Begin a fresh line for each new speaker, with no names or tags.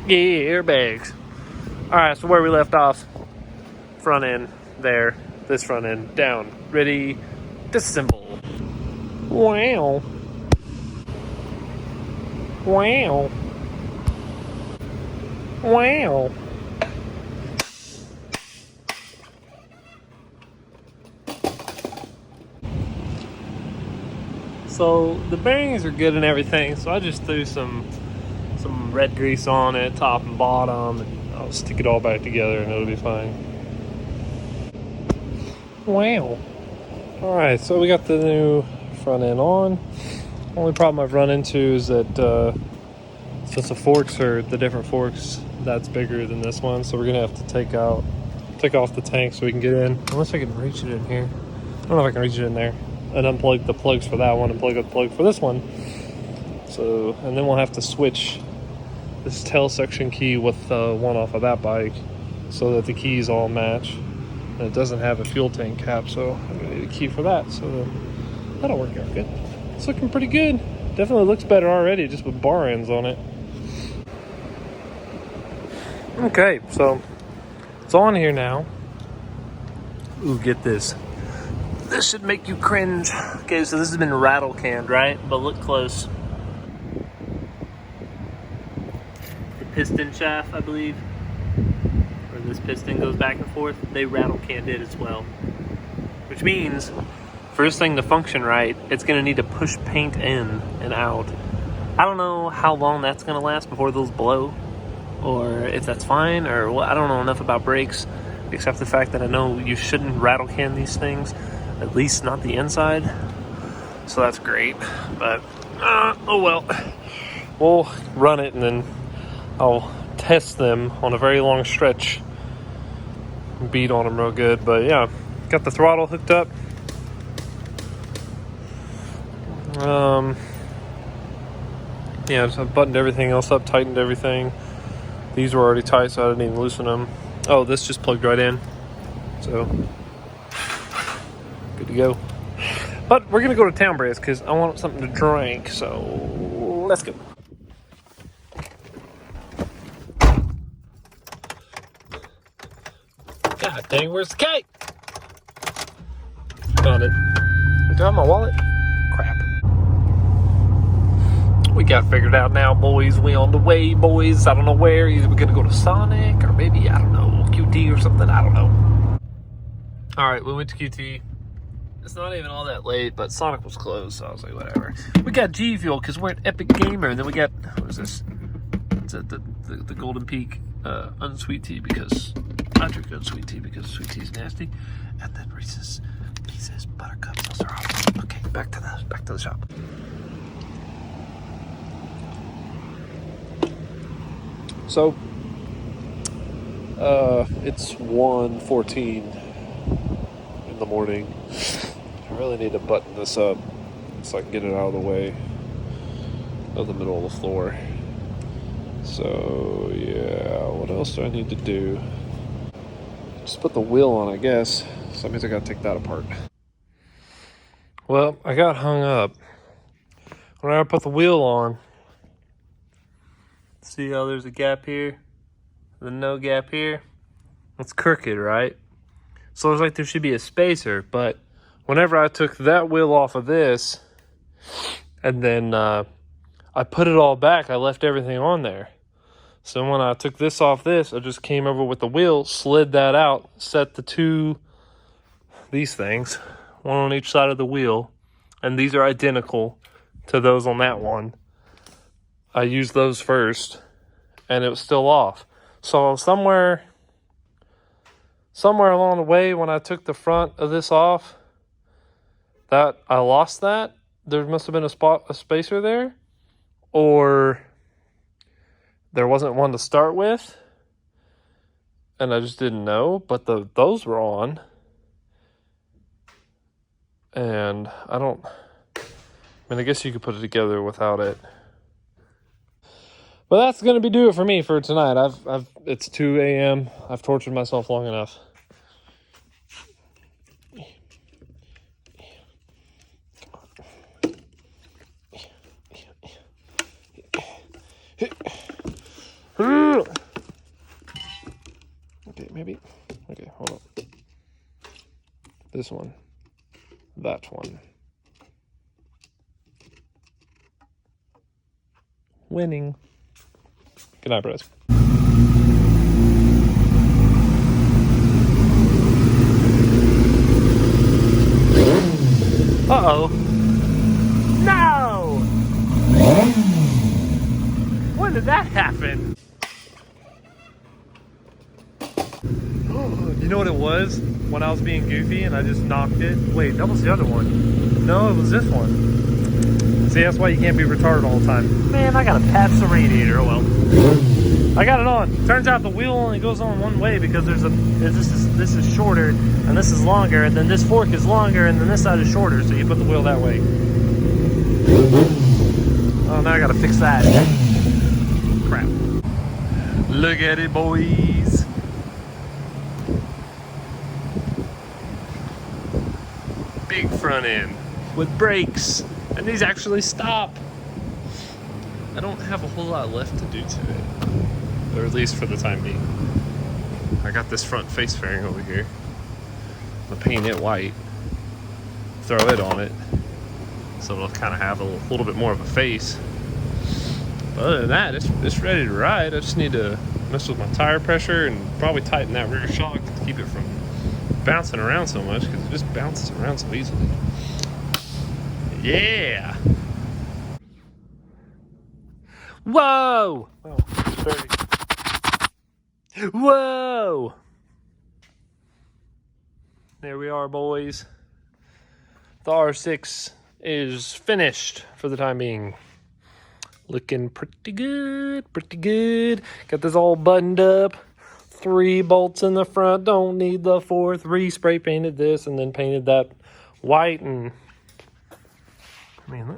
Yeah, airbags. All right, so where we left off, front end there, this front end down, ready, disassemble. Wow. Wow. Wow. So the bearings are good and everything, so I just threw some red grease on it, top and bottom, and I'll stick it all back together and it'll be fine. Wow. Alright, so we got the new front end on. Only problem I've run into is that since the forks are the different forks, that's bigger than this one, so we're gonna have to take off the tank so we can get in. Unless I can reach it in here. I don't know if I can reach it in there. And unplug the plugs for that one and plug up the plug for this one. So, and then we'll have to switch this tail section key with one off of that bike so that the keys all match. And it doesn't have a fuel tank cap, so I'm gonna need a key for that. So that'll work out good. It's looking pretty good. Definitely looks better already just with bar ends on it. Okay, so it's on here now. Ooh, get this. This should make you cringe. Okay, so this has been rattle canned, right? But look close. The piston shaft, I believe, where this piston goes back and forth, they rattle canned it as well. Which means, for this thing to function right, it's gonna need to push paint in and out. I don't know how long that's gonna last before those blow, or if that's fine, or what. I don't know enough about brakes, except the fact that I know you shouldn't rattle can these things. At least not the inside. So that's great. But, oh well. We'll run it and then I'll test them on a very long stretch. Beat on them real good. But yeah, got the throttle hooked up. Yeah, so I've buttoned everything else up, tightened everything. These were already tight, so I didn't even loosen them. Oh, this just plugged right in. So good to go. But we're gonna go to Town Breeze because I want something to drink, so let's go. God dang, where's the cake? Found it. Do I have my wallet? Crap. We got figured out now, boys. We on the way, boys. I don't know where. Either we're gonna go to Sonic or maybe, I don't know, QT or something. I don't know. Alright, we went to QT. It's not even all that late, but Sonic was closed, so I was like, whatever. We got G Fuel because we're an Epic Gamer, and then we got, what is this? It's the Golden Peak unsweet tea because I drink unsweet tea because sweet tea is nasty, and then Reese's Pieces, Buttercups. Those are awesome. Okay, back to the shop. So, it's 1:14 in the morning. I really need to button this up so I can get it out of the way of the middle of the floor. So yeah, what else do I need to do? Just put the wheel on, I guess. So that means I gotta take that apart. Well, I got hung up. When I put the wheel on, see how there's a gap here? The no gap here? It's crooked, right? So there's like there should be a spacer, but whenever I took that wheel off of this, and then I put it all back, I left everything on there. So when I took this off this, I just came over with the wheel, slid that out, set these things, one on each side of the wheel, and these are identical to those on that one. I used those first, and it was still off. So somewhere along the way when I took the front of this off, that I lost that. There must have been a spacer there, or there wasn't one to start with, and I just didn't know. But those were on, and I guess you could put it together without it. But that's gonna do it for me for tonight. It's 2 a.m. I've tortured myself long enough. Okay, maybe. Okay, hold on. This one. That one. Winning. Good night, bros. Uh-oh. No! When did that happen? You know what it was? When I was being goofy and I just knocked it. Wait, that was the other one. No, it was this one. See, that's why you can't be retarded all the time. Man, I gotta patch the radiator. Oh well. I got it on. Turns out the wheel only goes on one way because there's this is shorter and this is longer, and then this fork is longer and then this side is shorter, so you put the wheel that way. Oh, now I gotta fix that. Crap. Look at it, boys. Big front end with brakes, and these actually stop. I don't have a whole lot left to do to it, or at least for the time being. I got this front face fairing over here. I'm gonna paint it white, throw it on it, so it'll kind of have a little bit more of a face. But other than that, it's ready to ride. I just need to mess with my tire pressure and probably tighten that rear shock to keep it from bouncing around so much, because it just bounces around so easily. Yeah. Whoa. Oh, whoa. There we are, boys. The R6 is finished for the time being. Looking pretty good, pretty good. Got this all buttoned up. 3 bolts in the front, don't need the 4th. Re-spray painted this and then painted that white, and I mean,